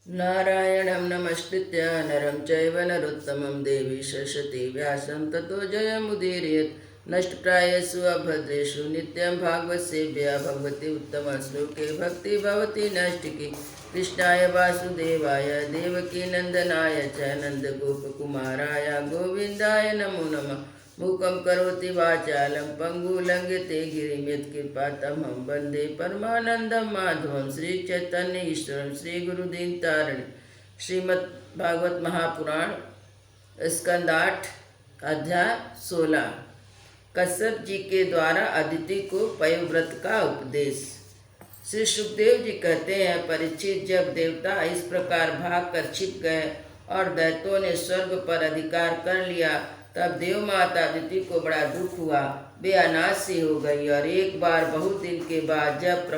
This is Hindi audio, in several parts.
नारायणं नमस्कृत्य नरं चैव नरोत्तमं देवी सरस्वती व्यासं ततो जयमुदीरयेत् नष्टप्रायेषु अभद्रेषु नित्यं भागवतसेव्या भगवती उत्तमश्लोके भक्ति भवति नैष्टिकी कृष्णाय वासुदेवाय देवकीनन्दनाय च नन्दगोपकुमाराय गोविन्दाय नमो नमः। मूकं करोति वाचालं पङ्गुलङ्घ्यते गिरिं यत्कृपातमहं वन्दे परमानन्दं माधवं श्रीचैतन्य ईश्वरं श्रीगुरुदीनतारिणि। श्रीमद्भागवत महापुराण स्कंद 8 अध्याय 16। कश्यप जी के द्वारा अदिति को पयोव्रत का उपदेश। श्री सुखदेव जी कहते हैं, परीक्षित, जब देवता इस प्रकार भाग कर छिप गए और दैत्यों ने स्वर्ग पर अधिकार कर लिया, तब देव माता अदिति को बड़ा दुख हुआ। वे अनाथ सी हो गई और एक बार बहुत दिन के बाद जब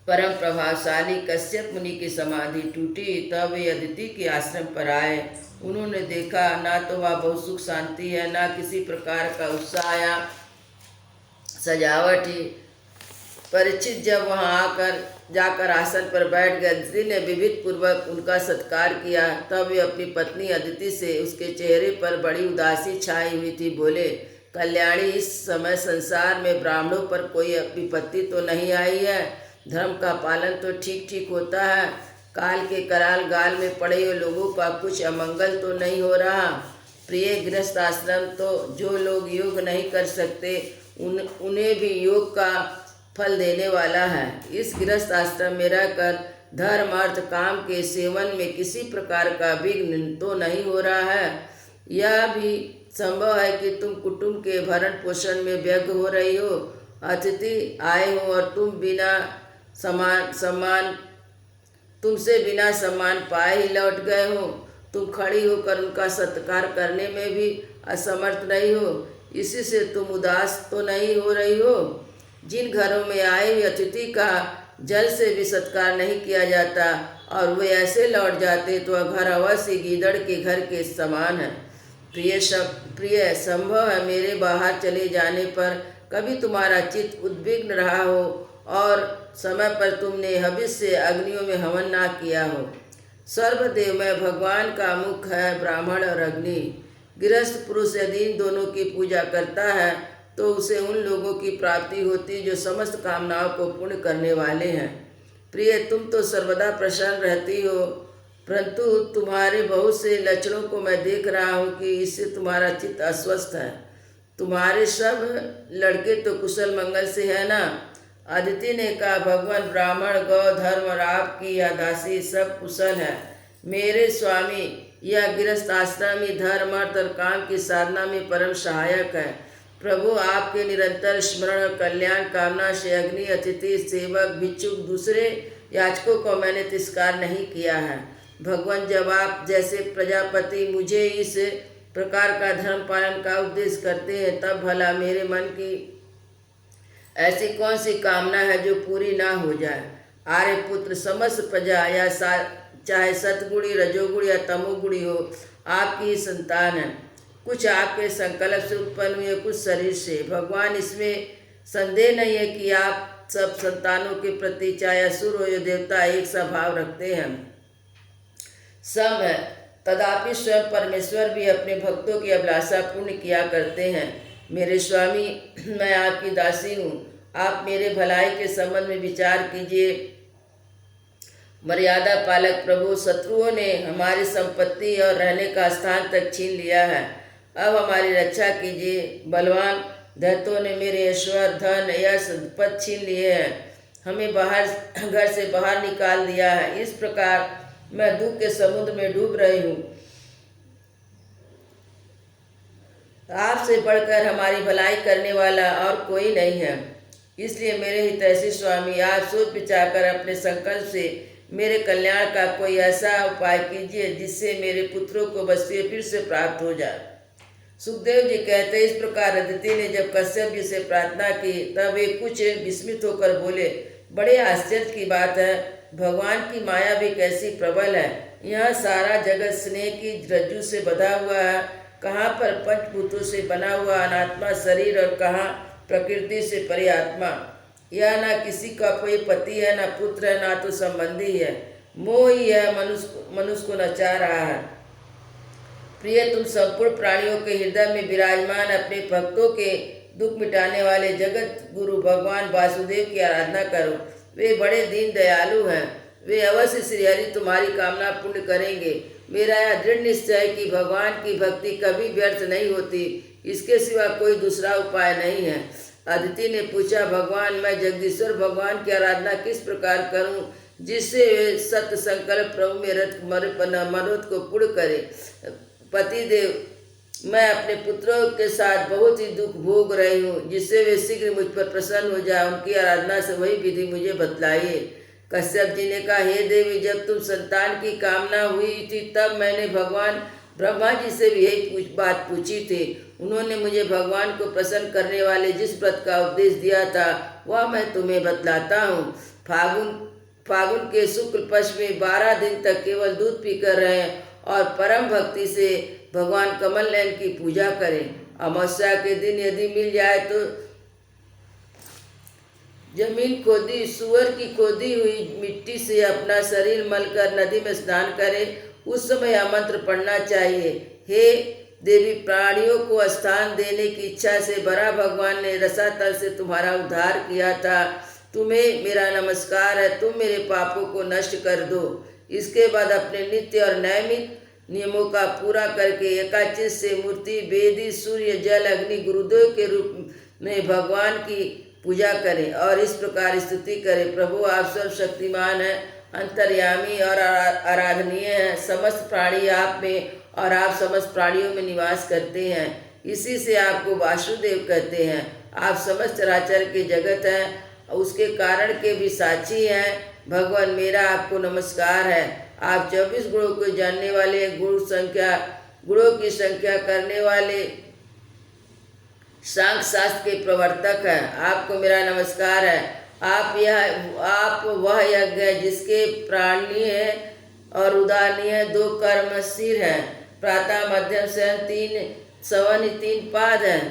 परम प्रभावशाली कश्यप मुनि की समाधि टूटी, तब वे अदिति के आश्रम पर आए। उन्होंने देखा ना तो वह बहुत सुख शांति है, ना किसी प्रकार का उत्साह या सजावट ही। परीक्षित जब वहां जाकर आसन पर बैठ गए, अदिति ने विविध पूर्वक उनका सत्कार किया। तब वे अपनी पत्नी अदिति से, उसके चेहरे पर बड़ी उदासी छाई हुई थी, बोले, कल्याणी, इस समय संसार में ब्राह्मणों पर कोई विपत्ति तो नहीं आई है? धर्म का पालन तो ठीक ठीक होता है? काल के कराल गाल में पड़े हुए लोगों का कुछ अमंगल तो नहीं हो रहा? प्रिय गृहस्थ आश्रम तो जो लोग योग नहीं कर सकते उन्हें भी योग का फल देने वाला है। इस गृहस्थ आश्रम में रहकर धर्म अर्थ काम के सेवन में किसी प्रकार का विघ्न तो नहीं हो रहा है। यह भी संभव है कि तुम कुटुंब के भरण पोषण में व्यग्र हो रही हो। अतिथि आए हो और तुमसे बिना सम्मान पाए ही लौट गए हो। तुम खड़ी होकर उनका सत्कार करने में भी असमर्थ नहीं हो। इसी से तुम उदास तो नहीं हो रही हो? जिन घरों में आए हुए अतिथि का जल से भी सत्कार नहीं किया जाता और वे ऐसे लौट जाते, तो वह घर अवश्य गीदड़ के घर के समान है। प्रिय, संभव है मेरे बाहर चले जाने पर कभी तुम्हारा चित्त उद्विग्न रहा हो और समय पर तुमने हविष्य से अग्नियों में हवन ना किया हो। सर्वदेव में भगवान का मुख है ब्राह्मण और अग्नि। गृहस्थ पुरुष यदि इन दोनों की पूजा करता है तो उसे उन लोगों की प्राप्ति होती जो समस्त कामनाओं को पूर्ण करने वाले हैं। प्रिय, तुम तो सर्वदा प्रसन्न रहती हो, परंतु तुम्हारे बहुत से लक्षणों को मैं देख रहा हूँ कि इससे तुम्हारा चित्त अस्वस्थ है। तुम्हारे सब लड़के तो कुशल मंगल से है ना? अदिति ने कहा, भगवान, ब्राह्मण, गौ धर्म और आपकी यह दासी सब कुशल है। मेरे स्वामी, यह गृहस्थ आश्रम ही धर्म अर्थ और काम की साधना में परम सहायक है। प्रभु, आपके निरंतर स्मरण और कल्याण कामना से अग्नि, अतिथि, सेवक, भिक्षुक, दूसरे याचकों को मैंने तिरस्कार नहीं किया है। भगवान, जब आप जैसे प्रजापति मुझे इस प्रकार का धर्म पालन का उपदेश करते हैं, तब भला मेरे मन की ऐसी कौन सी कामना है जो पूरी ना हो जाए? आर्यपुत्र, समस्त प्रजा या चाहे सतगुणी, रजोगुणी या तमोगुणी हो, आपकी ही संतान है। कुछ आपके संकल्प से उत्पन्न हुए, कुछ शरीर से। भगवान, इसमें संदेह नहीं है कि आप सब संतानों के प्रति, चाहे असुर हो या देवता, एक सा भाव रखते हैं। सब है, तथापि स्वयं परमेश्वर भी अपने भक्तों की अभिलाषा पूर्ण किया करते हैं। मेरे स्वामी, मैं आपकी दासी हूँ। आप मेरे भलाई के संबंध में विचार कीजिए। मर्यादा पालक प्रभु, शत्रुओं ने हमारी संपत्ति और रहने का स्थान तक छीन लिया है। अब हमारी रक्षा कीजिए। बलवान दैत्यों ने मेरे ऐश्वर्य, धन, यश, पद छीन लिए हैं। हमें घर से बाहर निकाल दिया है। इस प्रकार मैं दुख के समुद्र में डूब रही हूँ। आपसे बढ़कर हमारी भलाई करने वाला और कोई नहीं है। इसलिए मेरे हितैषी स्वामी, आप सोच विचार कर अपने संकल्प से मेरे कल्याण का कोई ऐसा उपाय कीजिए जिससे मेरे पुत्रों को वस्तुएं फिर से प्राप्त हो जाए। सुखदेव जी कहते, इस प्रकार अदिति ने जब कश्यप जी से प्रार्थना की, तब वे कुछ विस्मित होकर बोले, बड़े आश्चर्य की बात है। भगवान की माया भी कैसी प्रबल है। यह सारा जगत स्नेह की रज्जु से बंधा हुआ है। कहाँ पर पंचभूतों से बना हुआ अनात्मा शरीर और कहाँ प्रकृति से परे आत्मा। यह ना किसी का कोई पति है, ना पुत्र है, ना तो संबंधी है। मोह ही यह मनुष्य को नचा रहा है। प्रिय, तुम संपूर्ण प्राणियों के हृदय में विराजमान अपने भक्तों के दुख मिटाने वाले जगत गुरु भगवान वासुदेव की आराधना करो। वे बड़े दीन दयालु हैं। वे अवश्य श्रीहरि तुम्हारी कामना पूर्ण करेंगे। मेरा यह दृढ़ निश्चय है कि भगवान की भक्ति कभी व्यर्थ नहीं होती। इसके सिवा कोई दूसरा उपाय नहीं है। अदिति ने पूछा, भगवान, मैं जगदीश्वर भगवान की आराधना किस प्रकार करूं जिससे वे सत्य संकल्प प्रभु मेरे मनोरथ को पूर्ण करे। पतिदेव, मैं अपने पुत्रों के साथ बहुत ही दुख भोग रही हूँ, जिससे वे शीघ्र मुझ पर प्रसन्न हो जाए। उनकी आराधना से वही विधि मुझे बतलाइए। कश्यप जी ने कहा, हे देवी, जब तुम संतान की कामना हुई थी तब मैंने भगवान ब्रह्मा जी से भी यही बात पूछी थी। उन्होंने मुझे भगवान को प्रसन्न करने वाले जिस व्रत का उपदेश दिया था वह मैं तुम्हें बतलाता हूँ। फागुन के शुक्ल पक्ष में 12 दिन तक केवल दूध पीकर रहें और परम भक्ति से भगवान कमल नयन की पूजा करें। अमावस्या के दिन यदि मिल जाए तो जमीन खोदी सुअर की खोदी हुई मिट्टी से अपना शरीर मलकर नदी में स्नान करें। उस समय यह मंत्र पढ़ना चाहिए, हे देवी, प्राणियों को स्थान देने की इच्छा से बरा भगवान ने रसातल से तुम्हारा उद्धार किया था। तुम्हें मेरा नमस्कार है। तुम मेरे पापों को नष्ट कर दो। इसके बाद अपने नित्य और नैमित नियमों का पूरा करके एकाचित से मूर्ति, वेदी, सूर्य, जल, अग्नि, गुरुदेव के रूप में भगवान की पूजा करें और इस प्रकार स्तुति करें, प्रभु आप सर्वशक्तिमान हैं, अंतर्यामी और आराधनीय हैं। समस्त प्राणी आप में और आप समस्त प्राणियों में निवास करते हैं। इसी से आपको वासुदेव कहते हैं। आप समस्त चराचर के जगत हैं, उसके कारण के भी साक्षी हैं। भगवान, मेरा आपको नमस्कार है। आप 24 गुणों को जानने वाले, गुणों की संख्या करने वाले सांख्य शास्त्र के प्रवर्तक हैं। आपको मेरा नमस्कार है। आप वह यज्ञ है जिसके प्राणी है और उदानी है, 2 कर्मशीर हैं, प्रातः मध्यम सवन 3 पाद हैं,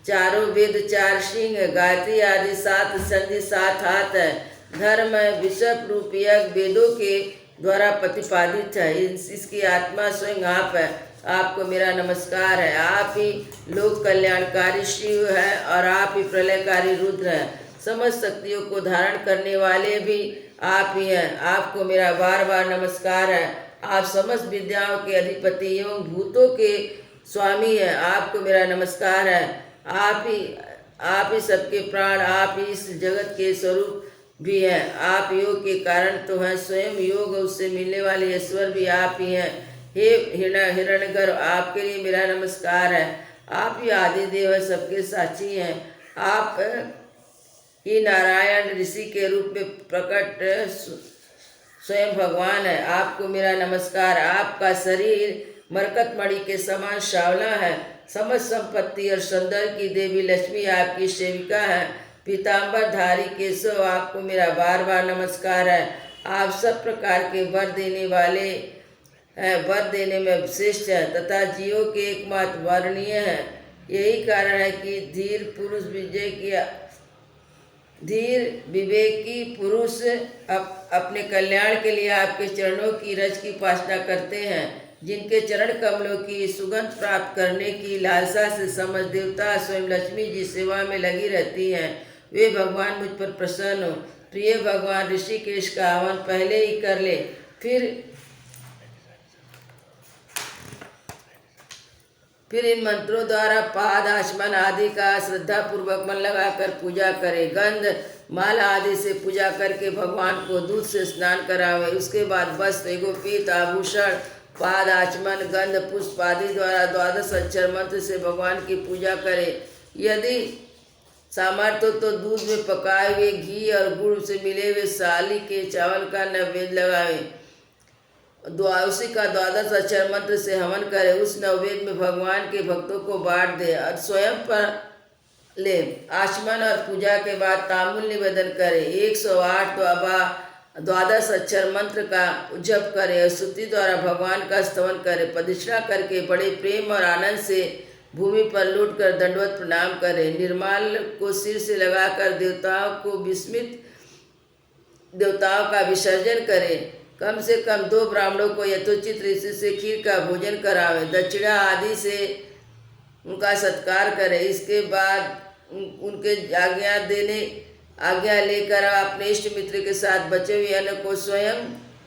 चारों वेद 4 सिंह, गायत्री आदि 7 संधि 7 हाथ है। धर्म विषप रूप यज्ञ वेदों के द्वारा प्रतिपादित है। इसकी आत्मा स्वयं आप है। आपको मेरा नमस्कार है। आप ही लोक कल्याणकारी शिव है और आप ही प्रलयकारी रुद्र हैं। समस्त शक्तियों को धारण करने वाले भी आप ही हैं। आपको मेरा बार बार नमस्कार है। आप समस्त विद्याओं के अधिपति एवं भूतों के स्वामी हैं। आपको मेरा नमस्कार है। आप ही सबके प्राण, आप ही इस जगत के स्वरूप भी हैं। आप योग के कारण तो हैं, स्वयं योग उससे मिलने वाले ईश्वर भी आप ही हैं। हे हिरण्यगर्भ, आपके लिए मेरा नमस्कार है। आप ही आदिदेव है, सबके साक्षी हैं। आप ही नारायण ऋषि के रूप में प्रकट स्वयं भगवान है। आपको मेरा नमस्कार। आपका शरीर मरकत मणि के समान श्यावला है। समस्त संपत्ति और सौंदर्य की देवी लक्ष्मी आपकी सेविका है। पीताम्बर धारी केशव, आपको मेरा बार बार नमस्कार है। आप सब प्रकार के वर देने वाले हैं, वर देने में श्रेष्ठ है तथा जीवों के एकमात्र वर्णीय है। यही कारण है कि धीर विवेकी पुरुष अपने कल्याण के लिए आपके चरणों की रज की उपासना करते हैं। जिनके चरण कमलों की सुगंध प्राप्त करने की लालसा से समस्त देवता स्वयं लक्ष्मी जी सेवा में लगी रहती हैं, वे भगवान मुझ पर प्रसन्न हो। प्रिय भगवान, ऋषिकेश का आह्वान पहले ही कर ले, फिर इन मंत्रों द्वारा पाद आचमन आदि का श्रद्धा पूर्वक मन लगाकर पूजा करें। गंध माला आदि से पूजा करके भगवान को दूध से स्नान करावें। उसके बाद वस्त्र, एगोपीत, आभूषण, पाद आचमन, गंध, पुष्प आदि द्वारा 12 अक्षर मंत्र से भगवान की पूजा करें। यदि सामर्थ्य हो तो दूध में पकाए हुए घी और गुड़ से मिले हुए साली के चावल का नैवेद्य लगावें। उसी का 12 अक्षर मंत्र से हवन करे। उस नैवेद्य में भगवान के भक्तों को बांट दे और स्वयं पर ले। आचमन और पूजा के बाद तांबुल निवेदन करे। 108 12 अक्षर मंत्र का जप करे और स्तुति द्वारा भगवान का स्तवन करे। प्रदक्षिणा करके बड़े प्रेम और आनंद से भूमि पर लौट कर दंडवत प्रणाम करे। निर्माल को सिर से लगाकर देवताओं का विसर्जन करे। कम से कम 2 ब्राह्मणों को यथोचित रीति से खीर का भोजन करावे, दक्षिणा आदि से उनका सत्कार करे। इसके बाद उनके आज्ञा लेकर अपने इष्ट मित्र के साथ बचे हुए अन्न को स्वयं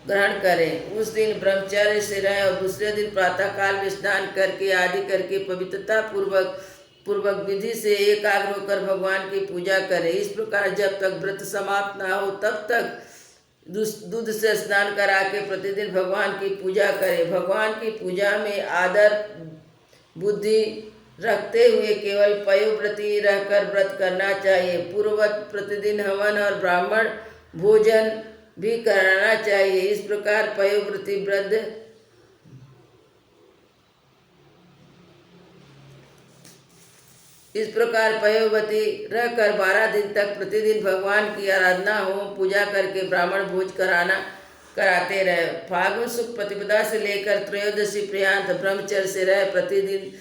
ग्रहण करें। उस दिन ब्रह्मचर्य से रहें और दूसरे दिन प्रातःकाल में स्नान करके आदि करके पवित्रता पूर्वक विधि से एकाग्र होकर भगवान की पूजा करें। इस प्रकार जब तक व्रत समाप्त ना हो तब तक दूध से स्नान करा के प्रतिदिन भगवान की पूजा करें। भगवान की पूजा में आदर बुद्धि रखते हुए केवल पयोव्रती रहकर व्रत करना चाहिए। पूर्ववत प्रतिदिन हवन और ब्राह्मण भोजन भी कराना चाहिए। इस प्रकार पयोव्रती व्रत पयोव्रती रहकर 12 दिन तक प्रतिदिन भगवान की आराधना हो पूजा करके ब्राह्मण भोज कराते रहे। फागुन शुक्ल प्रतिपदा से लेकर त्रयोदशी पर्यंत ब्रह्मचर्य से रहे, प्रतिदिन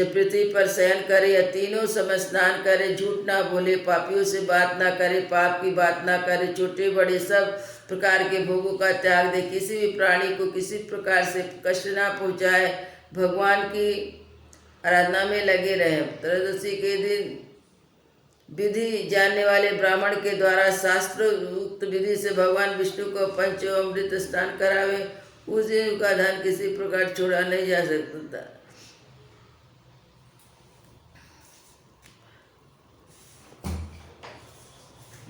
पृथ्वी पर शयन करे या तीनों समय स्नान करे, झूठ ना बोले, पापियों से बात ना करे, पाप की बात ना करे, छोटे बड़े सब प्रकार के भोगों का त्याग दे, किसी भी प्राणी को किसी प्रकार से कष्ट ना पहुँचाए, भगवान की आराधना में लगे रहे। त्रयोदशी के दिन विधि जानने वाले ब्राह्मण के द्वारा शास्त्र उक्त विधि से भगवान विष्णु को पंचामृत स्नान करावे। उस दिन का धन किसी प्रकार छोड़ा नहीं जा सकता।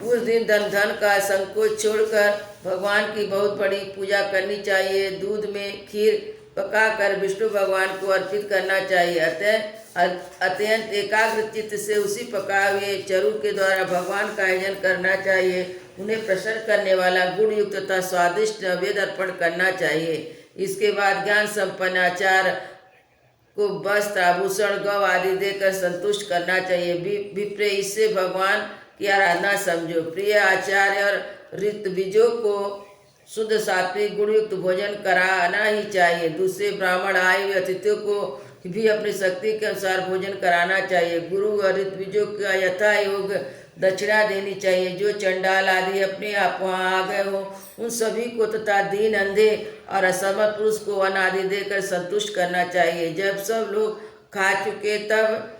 उस दिन धन का संकोच छोड़कर भगवान की बहुत बड़ी पूजा करनी चाहिए। दूध में खीर पकाकर विष्णु भगवान को अर्पित करना चाहिए। अत्यंत एकाग्र चित्त से उसी पकाए हुए चरु के द्वारा भगवान का आयोजन करना चाहिए। उन्हें प्रसन्न करने वाला गुण युक्त तथा स्वादिष्ट नैवेद्य अर्पण करना चाहिए। इसके बाद ज्ञान संपन्न आचार्य को वस्त्र आभूषण गौ आदि देकर संतुष्ट करना चाहिए। विप्रे इससे भगवान की आराधना समझो। प्रिय आचार्य और ऋतविजों को शुद्ध सात्विक गुणयुक्त भोजन कराना ही चाहिए। दूसरे ब्राह्मण आए हुए अतिथियों को भी अपनी शक्ति के अनुसार भोजन कराना चाहिए। गुरु और ऋतविजों का यथा योग दक्षिणा देनी चाहिए। जो चंडाल आदि अपने आप वहाँ आ गए हो उन सभी को तथा दीन अंधे और असमर्थ पुरुष को अन्न आदि देकर संतुष्ट करना चाहिए। जब सब लोग खा चुके तब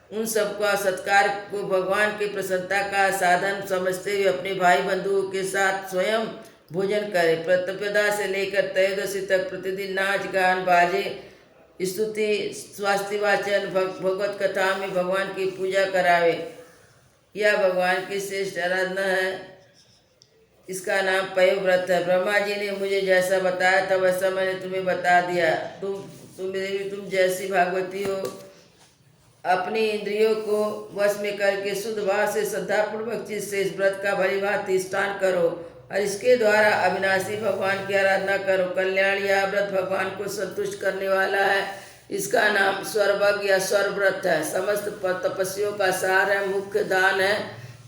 उन सबका सत्कार को भगवान की प्रसन्नता का साधन समझते हुए अपने भाई बंधुओं के साथ स्वयं भोजन करें। प्रतिपदा से लेकर त्रयोदशी तक प्रतिदिन नाच गान बाजे स्तुति स्वास्थ्य वाचन भगवत कथा में भगवान की पूजा करावे। यह भगवान की श्रेष्ठ आराधना है। इसका नाम पयोव्रत है। ब्रह्मा जी ने मुझे जैसा बताया था वैसा मैंने तुम्हें बता दिया। तुम जैसी भागवती हो अपनी इंद्रियों को वश में करके शुद्ध भाव से श्रद्धापूर्वक चित्त से इस व्रत का भली भांति अनुष्ठान करो और इसके द्वारा अविनाशी भगवान की आराधना करो। कल्याण यह व्रत भगवान को संतुष्ट करने वाला है। इसका नाम स्वरभग या स्वर व्रत है। समस्त तपस्वियों का सार है, मुख्य दान है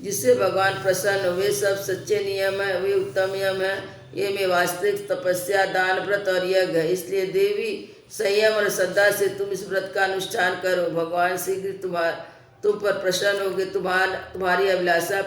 जिससे भगवान प्रसन्न हो। वे सब सच्चे नियम है, वे उत्तम नियम है। ये में वास्तविक तपस्या दान व्रत और यज्ञ है। इसलिए देवी संयम और श्रद्धा से तुम इस व्रत का अनुष्ठान करो। भगवान शीघ्र तुम पर प्रसन्न होंगे, तुम्हारी अभिलाषा